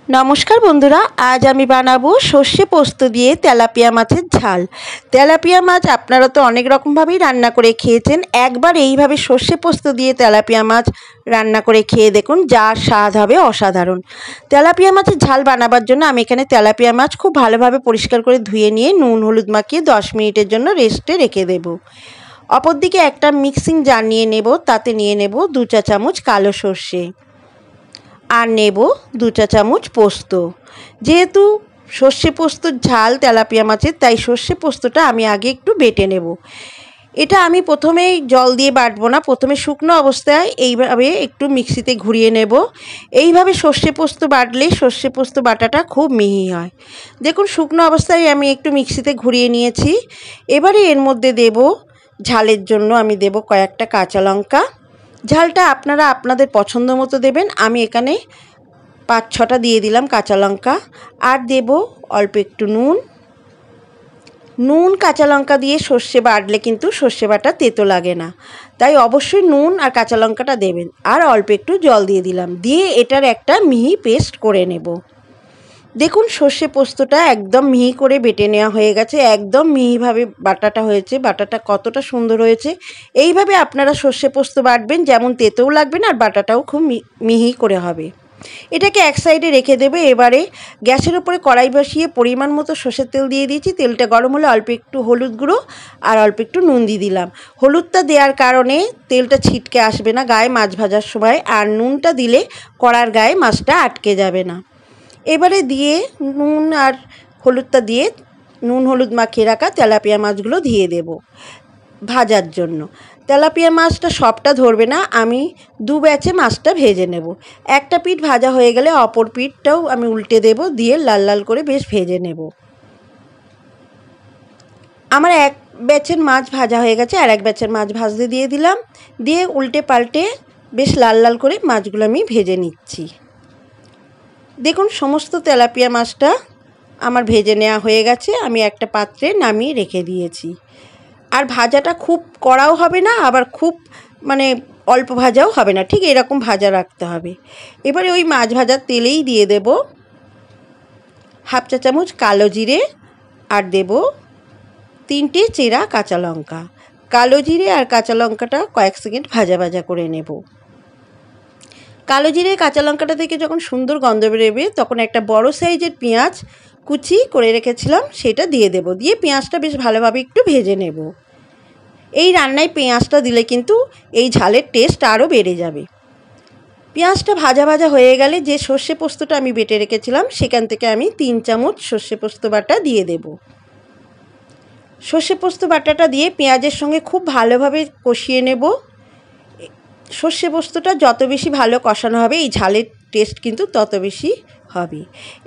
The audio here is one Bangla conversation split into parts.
নমস্কার বন্ধুরা, আজ আমি বানাবো সর্ষে পোস্ত দিয়ে তেলাপিয়া মাছের ঝাল। তেলাপিয়া মাছ আপনারা তো অনেক রকমভাবেই রান্না করে খেয়েছেন। একবার এইভাবে সর্ষে পোস্ত দিয়ে তেলাপিয়া মাছ রান্না করে খেয়ে দেখুন, যা স্বাদ হবে অসাধারণ। তেলাপিয়া মাছের ঝাল বানাবার জন্য আমি এখানে তেলাপিয়া মাছ খুব ভালোভাবে পরিষ্কার করে ধুয়ে নিয়ে নুন হলুদ মাখিয়ে 10 মিনিটের জন্য রেস্টে রেখে দেব। অপরদিকে একটা মিক্সিং জার নিয়ে নেব, তাতে নিয়ে নেব 2 চা চামচ কালো সর্ষে আর নেব 2 চা চামচ পোস্ত। যেহেতু সর্ষে পোস্তর ঝাল তেলাপিয়া মাছের, তাই সর্ষে পোস্তটা আমি আগে একটু বেটে নেব। এটা আমি প্রথমেই জল দিয়ে বাটবো না, প্রথমে শুকনো অবস্থায় এইভাবে একটু মিক্সিতে ঘুরিয়ে নেব। এইভাবে সর্ষে পোস্ত বাটলে সর্ষে পোস্ত বাটাটা খুব মিহি হয়। দেখুন, শুকনো অবস্থায় আমি একটু মিক্সিতে ঘুরিয়ে নিয়েছি। এবারে এর মধ্যে দেব, ঝালের জন্য আমি দেব কয়েকটা কাঁচা লঙ্কা। ঝালটা আপনারা আপনাদের পছন্দ মতো দেবেন। আমি এখানে 5-6টা দিয়ে দিলাম কাঁচা লঙ্কা। আর দেব অল্প একটু নুন। কাঁচা লঙ্কা দিয়ে সর্ষে বাটলে কিন্তু সর্ষে বাটা তেতো লাগে না, তাই অবশ্যই নুন আর কাঁচা লঙ্কাটা দেবেন। আর অল্প একটু জল দিয়ে দিলাম, দিয়ে এটার একটা মিহি পেস্ট করে নেব। দেখুন, সর্ষে পোস্তটা একদম মিহি করে বেটে নেওয়া হয়ে গেছে। একদম মিহিভাবে বাটাটা হয়েছে। বাটাটা কতটা সুন্দর হয়েছে। এইভাবে আপনারা সর্ষে পোস্ত বাটবেন, যেমন তেতোও লাগবে না আর বাটাটাও খুব মিহি করে হবে। এটাকে এক সাইডে রেখে দেবে। এবারে গ্যাসের উপরে কড়াই বসিয়ে পরিমাণ মতো সর্ষের তেল দিয়ে দিয়েছি। তেলটা গরম হলে অল্প একটু হলুদ গুঁড়ো আর অল্প একটু নুন দিয়ে দিলাম। হলুদটা দেওয়ার কারণে তেলটা ছিটকে আসবে না গায়ে মাছ ভাজার সময়, আর নুনটা দিলে কড়ার গায়ে মাছটা আটকে যাবে না। এবারে দিয়ে নুন আর হলুদটা দিয়ে নুন হলুদ মাখিয়ে রাখা তেলাপিয়া মাছগুলো দিয়ে দেব ভাজার জন্য। তেলাপিয়া মাছটা সবটা ধরবে না, আমি 2 ব্যাচে মাছটা ভেজে নেব। একটা পিঠ ভাজা হয়ে গেলে অপর পিঠটাও আমি উল্টে দেব, দিয়ে লাল লাল করে বেশ ভেজে নেব। আমার এক ব্যাচের মাছ ভাজা হয়ে গেছে, আর এক ব্যাচের মাছ ভাজতে দিয়ে দিলাম। দিয়ে উল্টে পাল্টে বেশ লাল লাল করে মাছগুলো আমি ভেজে নিচ্ছি। দেখুন, সমস্ত তেলাপিয়া মাছটা আমার ভেজে নেওয়া হয়ে গেছে। আমি একটা পাত্রে নামিয়ে রেখে দিয়েছি। আর ভাজাটা খুব কড়াও হবে না, আবার খুব অল্প ভাজাও হবে না, ঠিক এরকম ভাজা রাখতে হবে। এবারে ওই মাছ ভাজার তেলেই দিয়ে দেব 1/2 চা চামচ কালো জিরে আর দেব 3টে চেরা কাঁচা লঙ্কা। কালো জিরে আর কাঁচা লঙ্কাটা কয়েক সেকেন্ড ভাজা ভাজা করে নেব। কালো জিরে কাঁচা লঙ্কাটা থেকে যখন সুন্দর গন্ধ বেরোবে, তখন একটা বড় সাইজের পেঁয়াজ কুচি করে রেখেছিলাম সেটা দিয়ে দেব। দিয়ে পেঁয়াজটা বেশ ভালোভাবে একটু ভেজে নেব। এই রান্নায় পেঁয়াজটা দিলে কিন্তু এই ঝালের টেস্ট আরও বেড়ে যাবে। পেঁয়াজটা ভাজা ভাজা হয়ে গেলে যে সর্ষে পোস্তটা আমি বেটে রেখেছিলাম, সেখান থেকে আমি 3 চামচ সর্ষে পোস্ত বাটা দিয়ে দেব। সর্ষে পোস্ত বাটাটা দিয়ে পেঁয়াজের সঙ্গে খুব ভালোভাবে কষিয়ে নেব। সর্ষে পোস্তটা যত বেশি ভালো কষানো হবে, এই ঝালের টেস্ট কিন্তু তত বেশি হবে।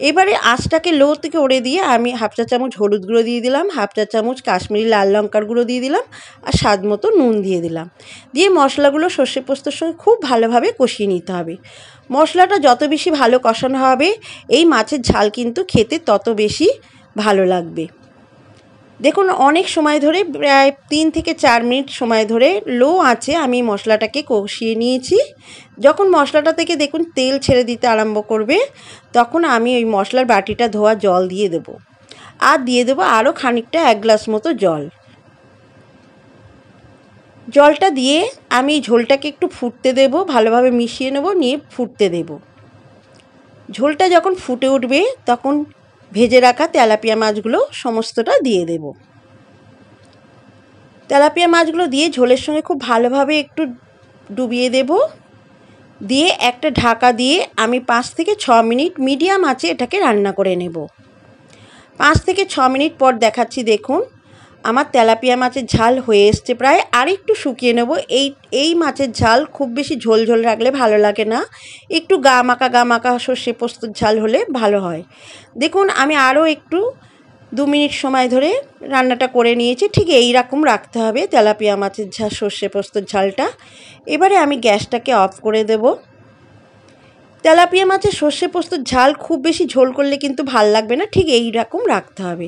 এবারে আঁচটাকে লো থেকে ওড়ে দিয়ে আমি 1/2 চা চামচ হলুদ গুঁড়ো দিয়ে দিলাম, 1/2 চা চামচ কাশ্মীরি লাল লঙ্কার গুঁড়ো দিয়ে দিলাম, আর স্বাদ মতো নুন দিয়ে দিলাম। দিয়ে মশলাগুলো সর্ষে পোস্তর সঙ্গে খুব ভালোভাবে কষিয়ে নিতে হবে। মশলাটা যত বেশি ভালো কষানো হবে, এই মাছের ঝাল কিন্তু খেতে তত বেশি ভালো লাগবে। দেখুন, অনেক সময় ধরে, প্রায় 3 থেকে 4 মিনিট সময় ধরে লো আঁচে আমি মশলাটাকে কষিয়ে নিয়েছি। যখন মশলাটা থেকে দেখুন তেল ছেড়ে দিতে আরম্ভ করবে, তখন আমি ওই মশলার বাটিটা ধোয়া জল দিয়ে দেব। আর দিয়ে দেবো আরও খানিকটা 1 গ্লাস মতো জল। জলটা দিয়ে আমি ঝোলটাকে একটু ফুটতে দেব, ভালোভাবে মিশিয়ে নেব, নিয়ে ফুটতে দেব। ঝোলটা যখন ফুটে উঠবে, তখন ভেজে রাখা তেলাপিয়া মাছগুলো সমস্তটা দিয়ে দেব। তেলাপিয়া মাছগুলো দিয়ে ঝোলের সঙ্গে খুব ভালোভাবে একটু ডুবিয়ে দেব। দিয়ে একটা ঢাকা দিয়ে আমি 5 থেকে 6 মিনিট মিডিয়াম আঁচে এটাকে রান্না করে নেব। 5 থেকে 6 মিনিট পর দেখাচ্ছি। দেখুন, আমার তেলাপিয়া মাছের ঝাল হয়ে এসছে প্রায়। আর একটু শুকিয়ে নেব। এই মাছের ঝাল খুব বেশি ঝোল ঝোল রাখলে ভালো লাগে না, একটু গা মাখা সর্ষে পোস্তর ঝাল হলে ভালো হয়। দেখুন, আমি আরও একটু 2 মিনিট সময় ধরে রান্নাটা করে নিয়েছি। ঠিক এই রকম রাখতে হবে তেলাপিয়া মাছের ঝাল, সর্ষে পোস্তর ঝালটা। এবারে আমি গ্যাসটাকে অফ করে দেব। তেলাপিয়া মাছের সর্ষে পোস্তর ঝাল খুব বেশি ঝোল করলে কিন্তু ভাল লাগবে না, ঠিক এই রকম রাখতে হবে।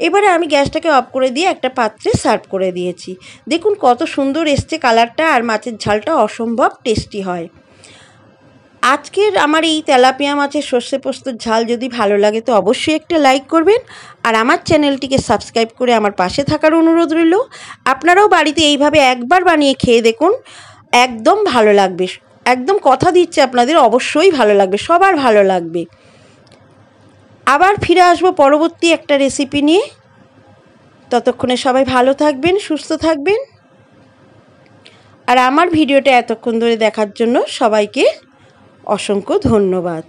এবারে আমি গ্যাসটাকে অফ করে দিয়ে একটা পাত্রে সার্ভ করে দিয়েছি। দেখুন কত সুন্দর এসছে কালারটা, আর মাছের ঝালটা অসম্ভব টেস্টি হয়। আজকের আমার এই তেলাপিয়া মাছের সর্ষে পোস্তর ঝাল যদি ভালো লাগে তো অবশ্যই একটা লাইক করবেন, আর আমার চ্যানেলটিকে সাবস্ক্রাইব করে আমার পাশে থাকার অনুরোধ রইল। আপনারাও বাড়িতে এইভাবে একবার বানিয়ে খেয়ে দেখুন, একদম ভালো লাগবে। একদম কথা দিচ্ছে আপনাদের, অবশ্যই ভালো লাগবে, সবার ভালো লাগবে। আবার ফিরে আসবো পরবর্তী একটা রেসিপি নিয়ে। ততক্ষণে সবাই ভালো থাকবেন, সুস্থ থাকবেন। আর আমার ভিডিওটা এতক্ষণ ধরে দেখার জন্য সবাইকে অসংখ্য ধন্যবাদ।